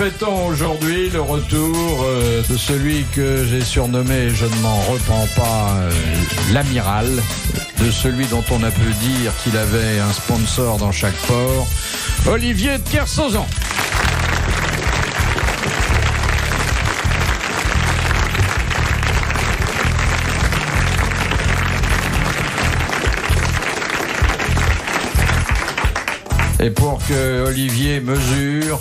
fêtons aujourd'hui le retour de celui que j'ai surnommé, je ne m'en repens pas, l'amiral, de celui dont on a pu dire qu'il avait un sponsor dans chaque port, Olivier de Kersauzon. Et pour que Olivier mesure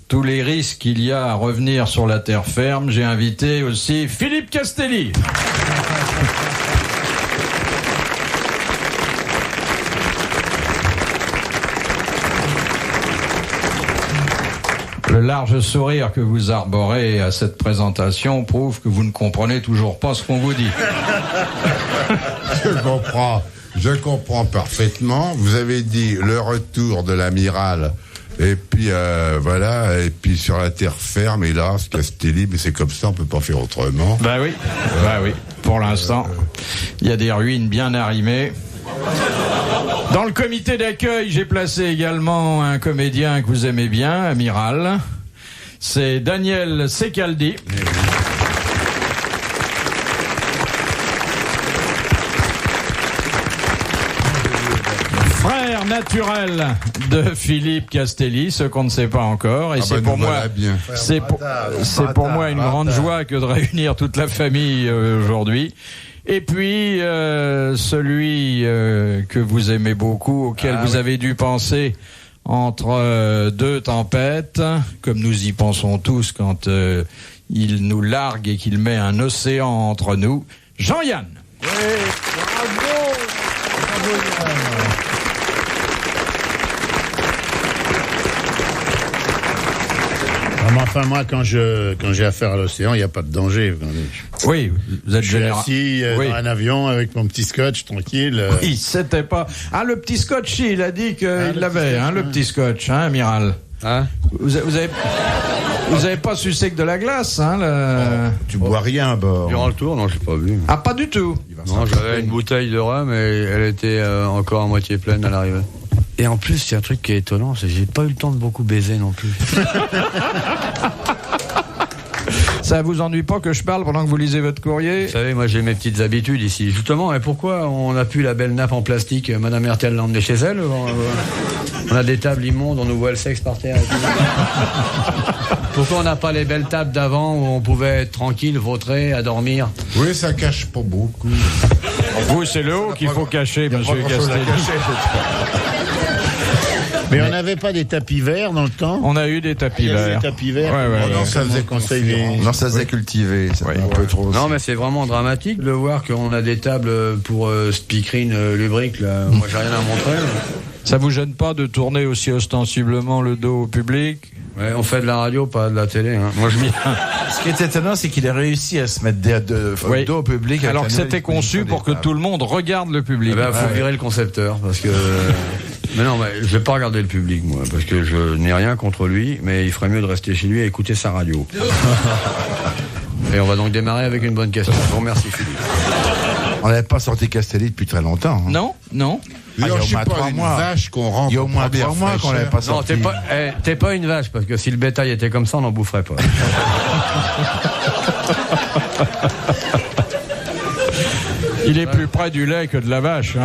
tous les risques qu'il y a à revenir sur la terre ferme, j'ai invité aussi Philippe Castelli. Le large sourire que vous arborez à cette présentation prouve que vous ne comprenez toujours pas ce qu'on vous dit. Je comprends parfaitement. Vous avez dit le retour de l'amiral. Et puis voilà, et puis sur la terre ferme, hélas, Castelli, mais c'est comme ça, on peut pas faire autrement. Bah oui. Pour l'instant, il y a des ruines bien arrimées. Dans le comité d'accueil, j'ai placé également un comédien que vous aimez bien, amiral. C'est Daniel Secaldi. Frère naturel de Philippe Castelli, ce qu'on ne sait pas encore, et c'est pour moi une grande joie que de réunir toute la famille aujourd'hui. Et puis celui que vous aimez beaucoup, auquel vous avez dû penser entre deux tempêtes, comme nous y pensons tous quand il nous largue et qu'il met un océan entre nous, Jean-Yann. Oui, bravo. Enfin, moi, quand j'ai affaire à l'océan, il n'y a pas de danger. Oui, vous êtes général. Je suis assis dans un avion avec mon petit scotch, tranquille. Oui, c'était pas... Ah, le petit scotch, il a dit qu'il l'avait, le petit scotch, amiral. Hein? Vous avez pas su sec de la glace, Tu bois rien à bord. Durant le tour, non, j'ai pas vu. Ah, pas du tout. Non, j'avais une bouteille de rhum et elle était encore à moitié pleine à l'arrivée. Et en plus, il y a un truc qui est étonnant, c'est que j'ai pas eu le temps de beaucoup baiser non plus. Ça vous ennuie pas que je parle pendant que vous lisez votre courrier? Vous savez, moi j'ai mes petites habitudes ici. Justement, et pourquoi on n'a plus la belle nappe en plastique? Madame Hertel l'a emmenée chez elle. On a des tables immondes, on nous voit le sexe par terre. Pourquoi on n'a pas les belles tables d'avant où on pouvait être tranquille, vautrer, à dormir? Oui, ça cache pas beaucoup. Vous, c'est le haut qu'il faut cacher, monsieur Castelli. Mais on n'avait pas des tapis verts dans le temps? On a eu des tapis verts. Des tapis verts. Non, ça faisait conseiller. Non, ça faisait cultiver. Un peu trop. Non, mais c'est vraiment dramatique de voir qu'on a des tables pour speakerine lubrique. Là. Moi, j'ai rien à montrer. Là. Ça vous gêne pas de tourner aussi ostensiblement le dos au public? Ouais, on fait de la radio, pas de la télé. Moi, je m'y... Ce qui est étonnant, c'est qu'il a réussi à se mettre le dos au public. Alors que c'était conçu pour que tout le monde regarde le public. Eh ben, faut virer le concepteur, parce que... Mais non, mais je vais pas regarder le public, moi, parce que je n'ai rien contre lui, mais il ferait mieux de rester chez lui et écouter sa radio. Et on va donc démarrer avec une bonne question. Je vous remercie, Philippe. On n'avait pas sorti Castelli depuis très longtemps. Non. Il y a au moins 3 mois. Vache qu'on rentre. Il y a au moins 3 mois qu'on l'avait pas sorti. Non, t'es pas une vache, parce que si le bétail était comme ça, on n'en boufferait pas. Il est plus près du lait que de la vache.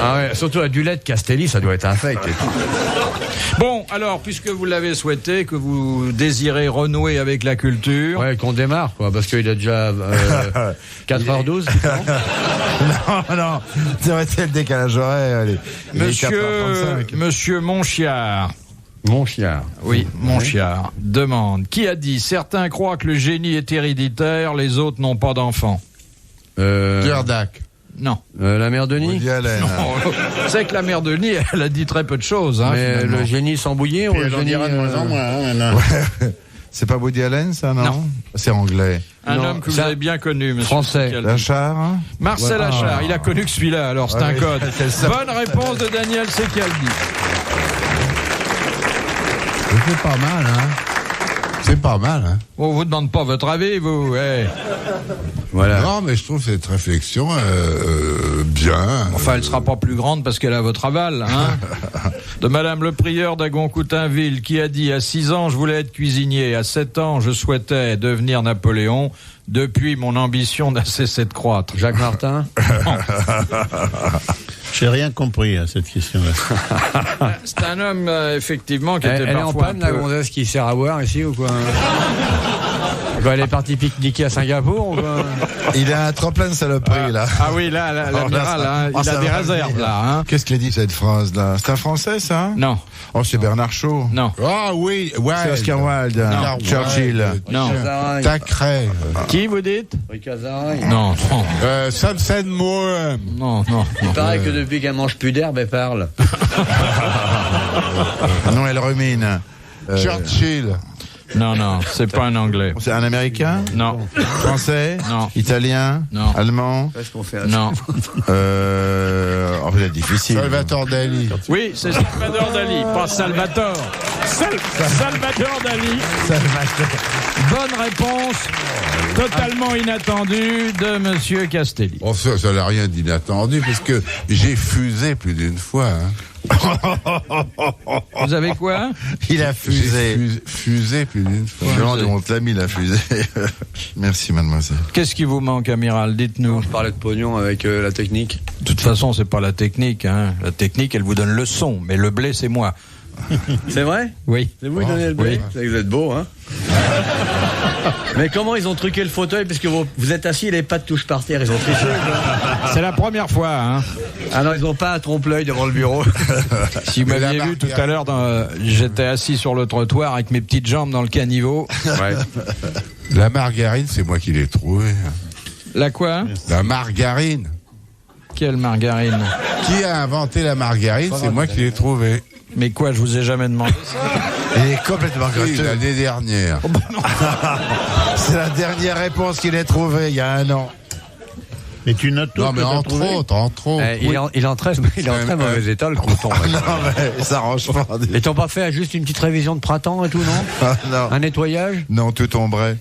Ah ouais, surtout du lait de Castelli, ça doit être infect. Bon, alors, puisque vous l'avez souhaité, que vous désirez renouer avec la culture... Ouais, qu'on démarre, quoi, parce qu'il est déjà 4h12. Non, ça aurait été le décalage horaire. Monsieur Monchiard. Monchiard. Oui, Monchiard demande, qui a dit « Certains croient que le génie est héréditaire, les autres n'ont pas d'enfants ». Gerdac. Non. La mère Denis. C'est que la mère Denis, elle a dit très peu de choses. Mais le génie sans bouillir, on le dira de moins en moins. C'est pas Woody Allen, ça, non? C'est anglais. Un homme que vous avez bien connu, monsieur. Français. Lachard. Marcel Lachard. Il a connu que celui-là, alors c'est un code. Bonne réponse de Daniel Secaldi. C'était pas mal, C'est pas mal, hein. On vous demande pas votre avis, vous. Voilà. Non, mais je trouve cette réflexion bien. Enfin, elle sera pas plus grande parce qu'elle a votre aval, hein. De Madame le prieur d'Agon-Coutainville qui a dit: à 6 ans, je voulais être cuisinier. À 7 ans, je souhaitais devenir Napoléon. Depuis, mon ambition n'a cessé de croître. Jacques Martin. J'ai rien compris à cette question-là. C'est un homme, effectivement, qui était Elle est en parfois panne, un la peu... gonzesse qui sert à boire ici ou quoi? Quoi, elle est partie pique-niquer à Singapour ou quoi? Il a un tremplin de saloperie, là. Ah oui, là, l'amiral, hein, il a des réserves, là. Hein. Qu'est-ce qu'il a dit, cette phrase-là? C'est un Français, ça, hein? Non, Oh, c'est Bernard Shaw. non. Ah oui, C'est Wilde. Oscar Wilde. Non. Churchill. Non. Thackeray. Qui, vous dites? Ricazaraï. Non, non, Samson Moore. non, non. Il paraît que depuis qu'elle mange plus d'herbe, elle parle. Non, elle rumine. Churchill. Non, non, c'est pas un Anglais. C'est un Américain? Non, Français? Non. Italien? Non. Allemand? Qu'est-ce qu'on fait? non. En fait, c'est difficile. Salvatore Dali. Oui, c'est Salvador Dali, pas Salvatore. Salvador Dali. Bonne réponse, totalement inattendue de Monsieur Castelli. Bon, ça n'a rien d'inattendu parce que j'ai fusé plus d'une fois. Hein. Vous avez quoi? Il a fusé. J'ai fusé plus d'une fois. Je me rends compte, l'ami, il a fusé. Merci, mademoiselle. Qu'est-ce qui vous manque, amiral? Dites-nous. Je parlais de pognon avec la technique. De toute façon, c'est pas la technique, hein. La technique, elle vous donne le son, mais le blé, c'est moi. C'est vrai? Oui. C'est vous qui donnez le blé? Oui. C'est que vous êtes beau, hein? Mais comment ils ont truqué le fauteuil? Parce que vous êtes assis et les pattes touchent par terre, ils ont triché. C'est la première fois, hein. Ah non, ils n'ont pas un trompe-l'œil devant le bureau. Si vous Mais m'aviez la vu tout à l'heure, j'étais assis sur le trottoir avec mes petites jambes dans le caniveau. Ouais. La margarine, c'est moi qui l'ai trouvée. La quoi? La margarine. Quelle margarine? Qui a inventé la margarine? C'est moi qui l'ai trouvée. Mais quoi, je vous ai jamais demandé ça? Il est complètement Oui, gratteux. l'année dernière. C'est la dernière réponse qu'il ait trouvée il y a un an. Mais tu notes tout Non, que mais t'as entre trouvé autres. Il est en très mauvais état, le crouton. Non, mais ça arrange pas. Et t'ont pas fait juste une petite révision de printemps et tout, non? Ah, non. Un nettoyage? Non, tout tomberait.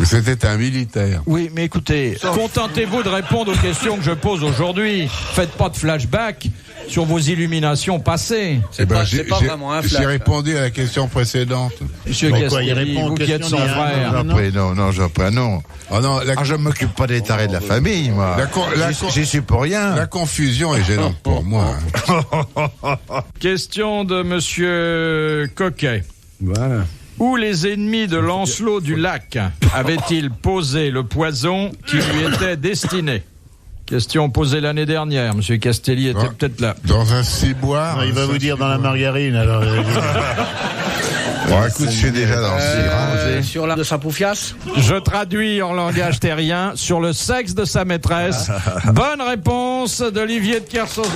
C'était un militaire. Oui, mais écoutez, contentez-vous de répondre aux questions que je pose aujourd'hui. Faites pas de flashback sur vos illuminations passées. C'est pas vraiment un flash. J'ai répondu à la question précédente. Monsieur Bon, quoi, il Castelli, répond aux vous qui êtes questions son d'il y a un frère. an. J'en prie, non. Oh non, Je m'occupe pas des tarés de la famille, moi. J'y suis pour rien. la confusion est gênante pour moi. Question de Monsieur Coquet. Voilà. Où les ennemis de Lancelot du Lac avaient-ils posé le poison qui lui était destiné? Question posée l'année dernière. Monsieur Castelli était peut-être là. Dans un ciboire. Non, il va vous dire dans la margarine, alors. Bon, écoute, je suis déjà dans le ciboire. Sur l'art de Saint-Poufias? Je traduis en langage terrien sur le sexe de sa maîtresse. Bonne réponse d'Olivier de Kersauzon.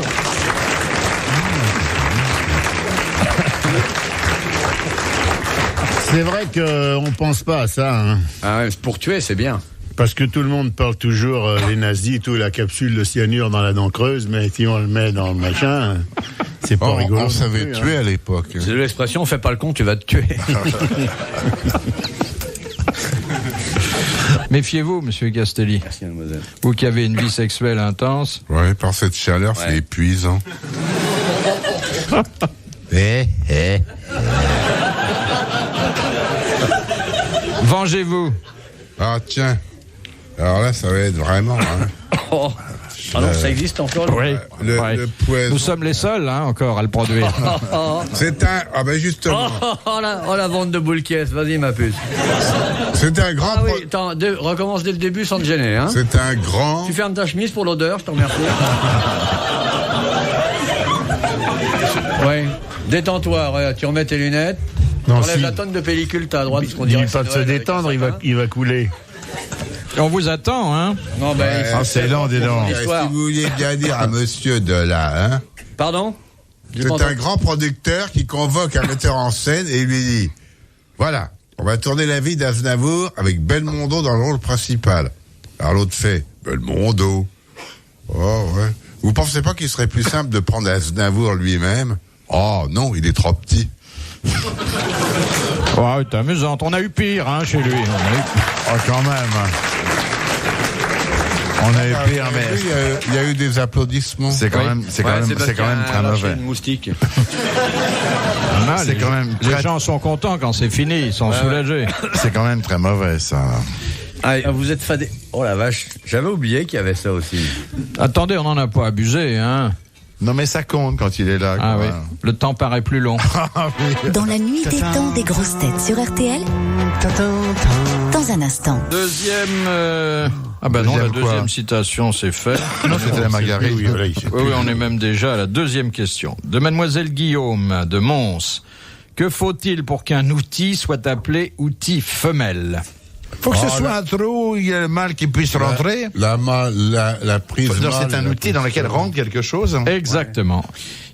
C'est vrai qu'on pense pas à ça, hein. Ah ouais, pour tuer, c'est bien. Parce que tout le monde parle toujours, les nazis, tout, la capsule de cyanure dans la dent creuse, mais si on le met dans le machin, c'est pas rigolo. On savait non plus, tuer à l'époque. C'est de l'expression, fais pas le con, tu vas te tuer. Méfiez-vous, monsieur Castelli. Merci, mademoiselle. Vous qui avez une vie sexuelle intense. Ouais, par cette chaleur, c'est Ouais. épuisant. Vengez-vous. Ah, tiens. Alors là, ça va être vraiment. Hein. Oh. Ah non, ça existe encore? Oui. Le poison. Nous sommes les seuls, hein, encore à le produire. C'est un. Ah, ben justement. La vente de boules caisse, vas-y ma puce. C'est un grand. Ah oui, attends, recommence dès le début sans te gêner, hein. C'est un grand. Tu fermes ta chemise pour l'odeur, je te remercie. Oui. Détends-toi, regarde, tu remets tes lunettes. Non, Enlève si. la tonne de pellicule, t'as à droite, parce qu'on Il dirait dit pas que de c'est se Noël avec détendre, un il va, sapin. il va couler. On vous attend, hein. Non, ben, Ouais, c'est lent, dis donc. Si vous vouliez bien dire à monsieur de là, hein. Pardon? C'est un grand producteur qui convoque un metteur en scène et lui dit voilà, on va tourner la vie d'Aznavour avec Belmondo dans le rôle principal. Alors l'autre fait Belmondo. Oh ouais. Vous pensez pas qu'il serait plus simple de prendre Aznavour lui-même? Oh non, il est trop petit. Ouais, t'es amusante. On a eu pire, hein, chez lui. Oh, quand même. On a eu pire, mais Il y a eu des applaudissements. c'est quand même très mauvais. Une moustique. C'est quand même Les très- gens sont contents quand c'est fini, ils sont soulagés. C'est quand même très mauvais, ça. Ah, vous êtes fadé. Oh la vache, j'avais oublié qu'il y avait ça aussi. Attendez, on n'en a pas abusé, hein. Non, mais ça compte quand il est là. Ah quoi. oui, le temps paraît plus long. Dans la nuit des temps des grosses têtes sur RTL, dans un instant. Deuxième... Ah ben non, la Deuxième quoi deuxième citation, c'est fait. Non, c'était la margarine. Oui, voilà, il fait Oui, on est même déjà à la deuxième question. De Mademoiselle Guillaume de Mons. Que faut-il pour qu'un outil soit appelé outil femelle? Faut que ce soit un trou où il y a le mâle qui puisse rentrer. La prise C'est mâle, un la outil dans lequel rentre quelque chose. Exactement.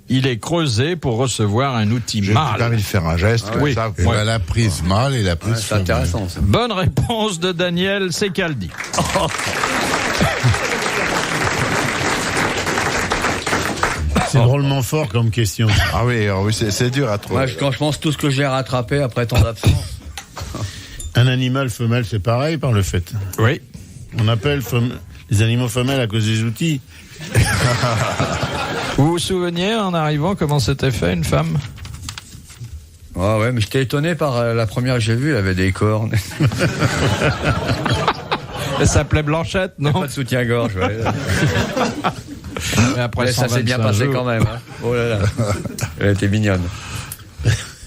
Il est creusé pour recevoir un outil J'ai pas envie mâle. de faire un geste comme oui. ça. Et ben, la prise mâle et la Ouais, prise c'est femelle. intéressant ça. Bonne réponse de Daniel Secaldi. C'est drôlement fort comme question. Ah oui, c'est dur à trouver. Moi, quand je pense tout ce que j'ai rattrapé après tant d'absence. Un animal femelle, c'est pareil par le fait. Oui. On appelle les animaux femelles à cause des outils. Vous vous souvenez, en arrivant, comment c'était fait, une femme? Ah ouais, mais j'étais étonné par la première que j'ai vue, elle avait des cornes. Elle s'appelait Blanchette, non? Pas de soutien-gorge, ouais. Mais après Mais ça s'est bien 125 passé jours. quand même. Hein. Oh là là. Elle était mignonne.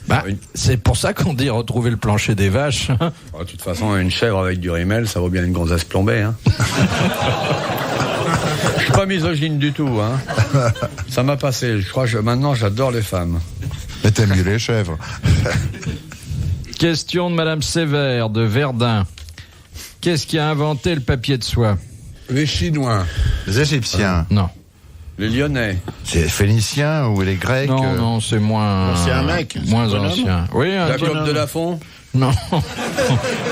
Bah, Oui. c'est pour ça qu'on dit retrouver le plancher des vaches. Oh, de toute façon, une chèvre avec du rimel, ça vaut bien une gonzesse plombée. Hein. Je suis pas misogyne du tout. Hein. Ça m'a passé. Je crois que maintenant, j'adore les femmes. Mais t'aimes mieux les chèvres. Question de Madame Sévère de Verdun. Qu'est-ce qui a inventé le papier de soie? Les Chinois. Les Égyptiens. Non. Les Lyonnais. C'est les Phéniciens ou les Grecs. Non, non, c'est moins. C'est un mec, c'est Moins un bonhomme. ancien. Oui, un La petit- clope de Lafont. Non.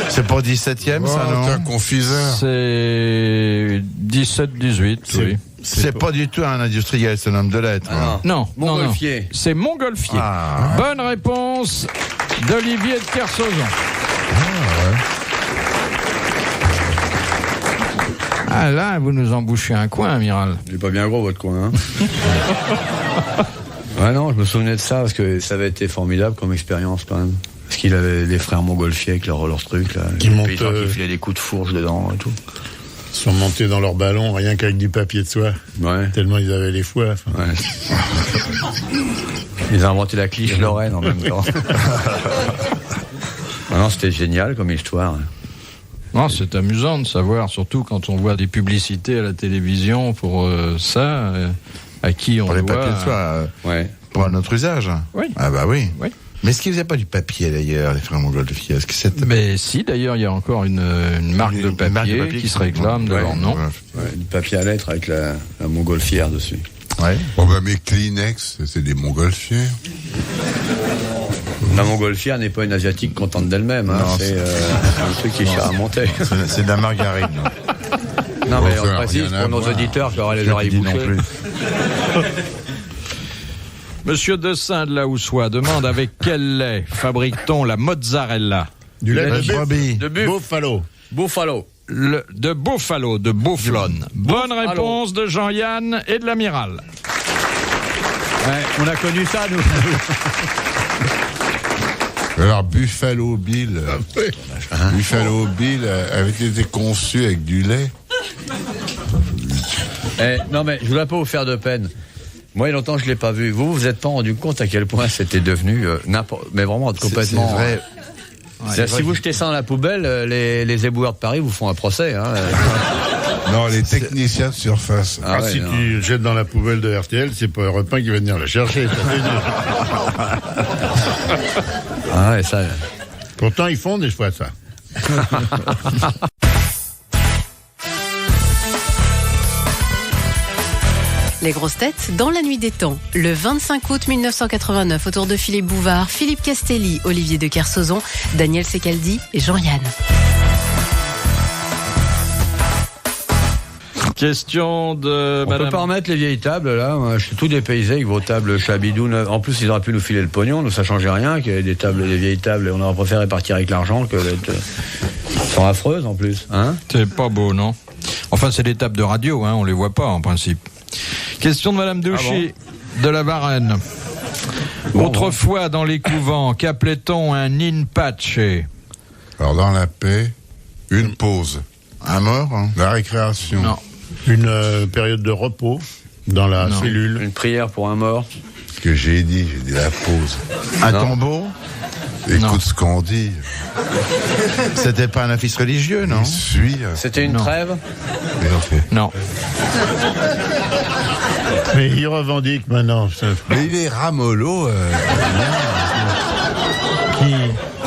C'est pas au 17e, ça, Oh, t'es un non? confiseur. C'est 17-18, oui. C'est pas du tout un industriel, c'est un homme de lettres. Ah, hein. Non, non, non. Montgolfier. C'est Montgolfier. Ah. Bonne réponse d'Olivier de Kersauzon. Ah là, vous nous embouchez un coin, amiral. Il est pas bien gros, votre coin. Hein. Ouais, non, je me souvenais de ça parce que ça avait été formidable comme expérience quand même. Parce qu'il avait les frères Montgolfier avec leur truc, là. Qui les montent, paysans qui filaient des coups de fourche dedans et tout. Ils sont montés dans leur ballon rien qu'avec du papier de soie. Ouais. Tellement ils avaient les foies. Enfin, Ouais. Ils ont inventé la cliché Lorraine en même temps. Ah non, c'était génial comme histoire. Non, c'est amusant de savoir, surtout quand on voit des publicités à la télévision pour ça, à qui on Pour les doit. papiers de soie, Ouais. pour notre usage. Oui. Ah bah oui. Oui. Mais est-ce qu'ils faisaient pas du papier d'ailleurs, les frères Montgolfier? Est-ce que c'était Mais si, d'ailleurs, il y a encore une marque de papier, marque de papier qui se réclame de Ouais. leur nom. Ouais, du papier à lettres avec la Montgolfière dessus. Ouais. Bon, ben, mes Kleenex, c'est des Montgolfiers. La Montgolfière n'est pas une asiatique contente d'elle-même. Hein. Non, C'est un truc qui cherche à monter. C'est de la margarine. Non, mais Enfin, on précise rien à pour nos voir. auditeurs qui auraient les Je oreilles te dis non bouchées. plus. Monsieur Dessin de la Houssois demande avec quel lait fabrique-t-on la mozzarella? du lait La de bœuf. brebis. De buff, Buffalo. Buffalo. De Buffalo, de Bufflone. Bonne réponse de Jean-Yann et de l'amiral. Ouais, on a connu ça, nous. Alors, Buffalo Bill. Buffalo Bill avait été conçu avec du lait. Non, mais je voudrais pas vous faire de peine. Moi, il y a longtemps, je l'ai pas vu. Vous êtes pas rendu compte à quel point c'était devenu n'importe, mais vraiment complètement. C'est vrai. C'est-à-dire, si vous jetez ça dans la poubelle, les éboueurs de Paris vous font un procès. Hein. Non, les techniciens de surface. Ah, ouais, si non. tu jettes dans la poubelle de RTL, c'est pas Europe 1 qui va venir la chercher. Ça fait dur. Ah ouais, ça. Pourtant, ils font des fois ça. Les grosses têtes dans la nuit des temps. Le 25 août 1989, autour de Philippe Bouvard, Philippe Castelli, Olivier de Kersauzon, Daniel Secaldi et Jean-Yann. Question de On madame. peut pas remettre les vieilles tables, là. Moi, je suis tout dépaysé avec vos tables Chabidou. En plus, ils auraient pu nous filer le pognon. Nous, ça changeait rien qu'il y ait des vieilles tables. Et on aurait préféré partir avec l'argent que d'être... Elles sont affreuses, en plus. Hein? C'est pas beau, non? Enfin, c'est des tables de radio, hein, on les voit pas, en principe. Question de madame Douchy, de la Varenne. Autrefois, dans les couvents, qu'appelait-on un in-pace? Alors, dans la paix, une pause. Un mort, hein. La récréation. Non. Une période de repos dans la cellule. Une prière pour un mort. Ce que j'ai dit la pause. Un tombeau. Écoute ce qu'on dit. C'était pas un office religieux, non? Il suit. C'était une trêve. Non. Mais il revendique maintenant. Mais il est ramollo.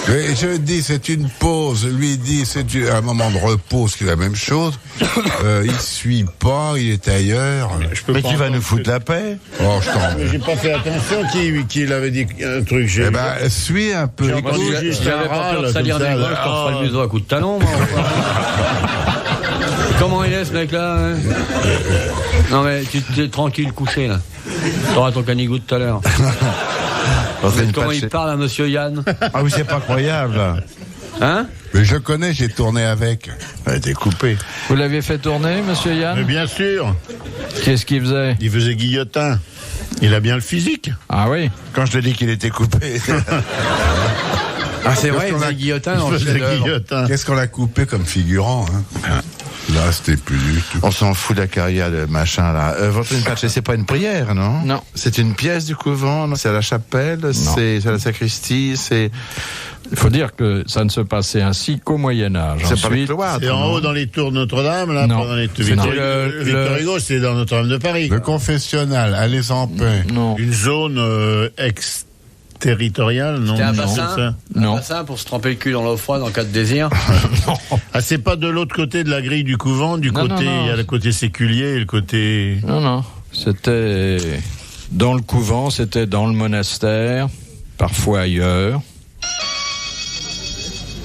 Mais je dis, c'est une pause. Lui dit, c'est un moment de repos, ce qui est la même chose. Il suit pas, il est ailleurs. Mais tu vas nous foutre la paix. Oh, je t'en J'ai pas fait attention qu'il avait dit un truc. Eh ben, suis un peu. J'ai entendu Si juste j'avais un pas peur de râle, salir comme des ça, gosses, je t'en ferais le museau à coup de talon, moi. Comment il est, ce mec-là, hein? Non, mais tu t'es tranquille, couché, là. T'auras ton canigou tout à l'heure. Comment il parle à monsieur Yann? Ah oui, c'est pas croyable. Hein? Mais je connais, j'ai tourné avec. Elle a été coupée. Vous l'aviez fait tourner, monsieur Mais Yann? bien sûr, Qu'est-ce qu'il faisait? il faisait guillotin. Il a bien le physique. Ah oui? Quand je te dis qu'il était coupé. Ah, c'est vrai, il qu'on faisait a- le guillotin dans Il le faisait chef-d'œuvre. guillotin. Qu'est-ce qu'on l'a coupé comme figurant, hein? Là, c'était plus du tout. On s'en fout de la carrière de machin là. Votre in-pace, c'est pas une prière, non? Non. C'est une pièce du couvent, non? C'est à la chapelle, c'est à la sacristie, c'est. Il faut dire que ça ne se passait ainsi qu'au Moyen-Âge. C'est pas le Ensuite, cloître. C'est en non? haut dans les tours de Notre-Dame, là, Non. pendant les C'était Victor le- Hugo, c'est dans Notre-Dame de Paris. Le confessionnal, allez en paix. non. Une zone ex-territoriale, non? C'était un Non, bassin? c'est ça. Non. Un bassin pour se tremper le cul dans l'eau froide en cas de désir? Ah, c'est pas de l'autre côté de la grille du couvent, du Non, côté, non, non. il y a le côté séculier et le côté... Non. C'était dans le couvent, c'était dans le monastère, parfois ailleurs.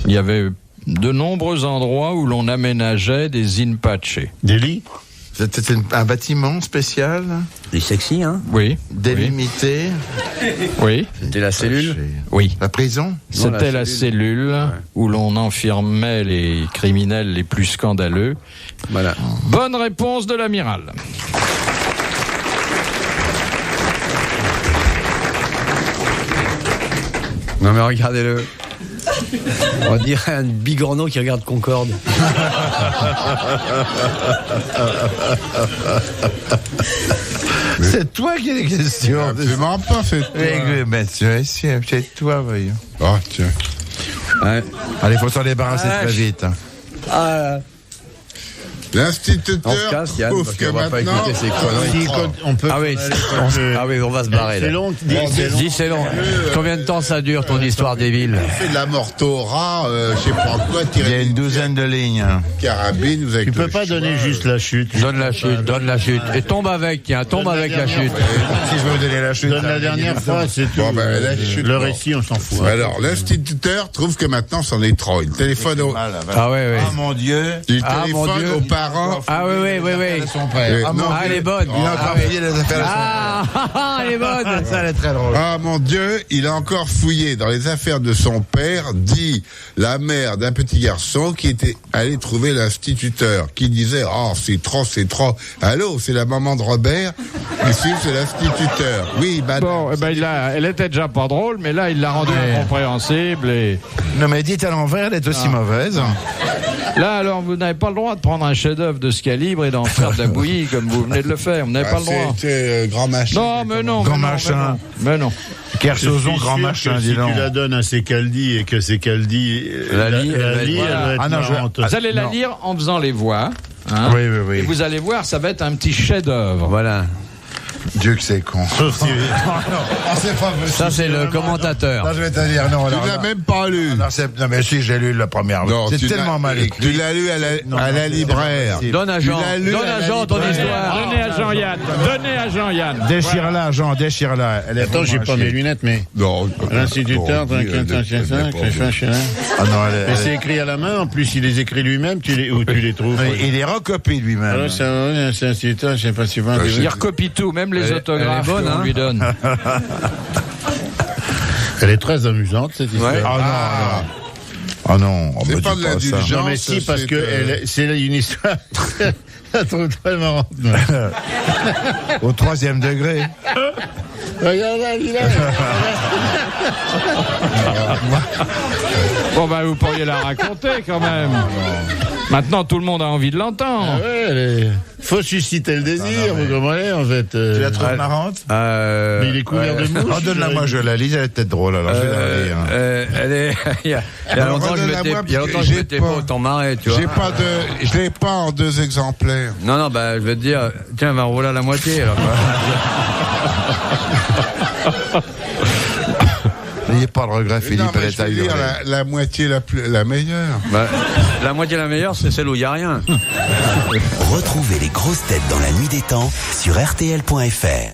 Il y avait de nombreux endroits où l'on aménageait des in-pace. Des lits? C'était un bâtiment spécial, Il est sexy, hein? Oui. délimité. Oui. C'était la cellule? Oui. La prison. C'était la cellule où l'on enfermait les criminels les plus scandaleux. Voilà. Bonne réponse de l'amiral. Non, mais regardez-le. On dirait un bigorneau qui regarde Concorde. C'est toi qui as des questions. Absolument pas, c'est Oui, monsieur, c'est toi, voyons. Oh, tiens. Ouais. Allez, faut s'en débarrasser Ah, très vite. hein. Ah, on se L'instituteur casse, Yann, prouve parce que qu'on va pas maintenant... écouter ces conneries. On peut... Ah oui, on va se barrer. C'est là. long, dis, c'est long. Dis, c'est long. Combien de temps ça dure, ton histoire débile? fait de la mortora, je sais pas quoi, Il y a tirer une douzaine de lignes. carabine, vous avez Tu peux pas donner juste la chute. Donne la chute. Et tombe avec, tiens, tombe avec la chute. Si je veux vous donner la chute. Donne la dernière fois, c'est tout. Bon, ben, la chute, Le bon. récit, on s'en fout. Alors, l'instituteur trouve que maintenant, c'en est trop. Il téléphone, Ah ouais, ouais. Ah mon Dieu. il Ah, mon téléphone Dieu. aux parents. Ah oui. Son père. Non, mon Ah, elle Dieu. est bonne. Il a encore fouillé les affaires de son Ah, elle est bonne. Ça, elle est très drôle. Ah mon Dieu, il a encore fouillé dans les affaires de son père, dit la mère d'un petit garçon qui était allé trouver l'instituteur, qui disait « Oh, c'est trop, c'est trop. » Allô, c'est la maman de Robert, ici c'est l'instituteur. Oui, madame. Bon, eh ben, elle était déjà pas drôle, mais là, il l'a rendue incompréhensible. Et Non, mais dites à l'envers, elle est aussi mauvaise. là, alors, vous n'avez pas le droit de prendre un chef-d'œuvre de ce calibre et d'en faire de la bouillie comme vous venez de le faire. Vous n'avez pas le droit. C'est grand machin. Non, mais non. Grand mais non, machin. Mais non. Kersozon, grand sûr machin, que dis si donc. tu la donnes à Secaldi et que Secaldi La lit, elle va être- elle va être Ah non, je- marrante. Vous allez la lire en faisant les voix. Hein, Oui, oui, oui. Et vous allez voir, ça va être un petit chef-d'œuvre. Voilà. Dieu que c'est con. Sauf si... c'est pas possible. Ça, c'est le commentateur. Non, je vais te dire, non. Tu l'as même pas lu. Non, mais si, j'ai lu la première. Non, C'est tu tellement l'as- mal écrit. Tu l'as lu à la libraire. Donne à Jean. Tu l'as lu Donne à à la Jean ton libraire. histoire. Donnez à Jean-Yann. Donnez à Jean-Yann. Déchire-la, Jean, déchire-la. Elle est Attends, j'ai vraiment pas chier. mes lunettes, mais... Non. L'instituteur, Bon, elle est- Ah non, elle Mais est- c'est écrit à la main, en plus il les écrit lui-même, où tu les trouves. Il est recopé lui-même. Alors c'est instituteur, je sais pas si vous Il recopie tout, même les Elle est autographes bonne, qu'on hein. lui donne. Elle est très amusante cette histoire. Ouais. Ah non, non. Ah non, oh, C'est bah, pas dis de ça. l'indulgence. Non mais si, parce que c'est une histoire je trouve très marrante. Au 3e degré. Regarde là, dis là. Bon, ben, vous pourriez la raconter quand même. Maintenant, tout le monde a envie de l'entendre. Faut susciter le désir, vous comprenez en fait. Tu la trouves marrante? Mais il est couvert de mouches. Oh, donne-la moi, je la lis, elle est peut-être drôle, alors je vais la lire. Elle est. Il y a Alors, longtemps que je redonne-la m'étais moi, il y a parce longtemps que que je j'ai m'étais pas- pas autant marré, tu vois. Je l'ai pas en 2 exemplaires. Non, non, bah, je vais te dire, tiens, va rouler à la moitié, alors. N'ayez pas de regret, Philippe, Non, mais elle je est à vais dire hurler. la moitié la meilleure. Bah, la moitié la meilleure, c'est celle où il n'y a rien. Retrouvez les grosses têtes dans la nuit des temps sur RTL.fr.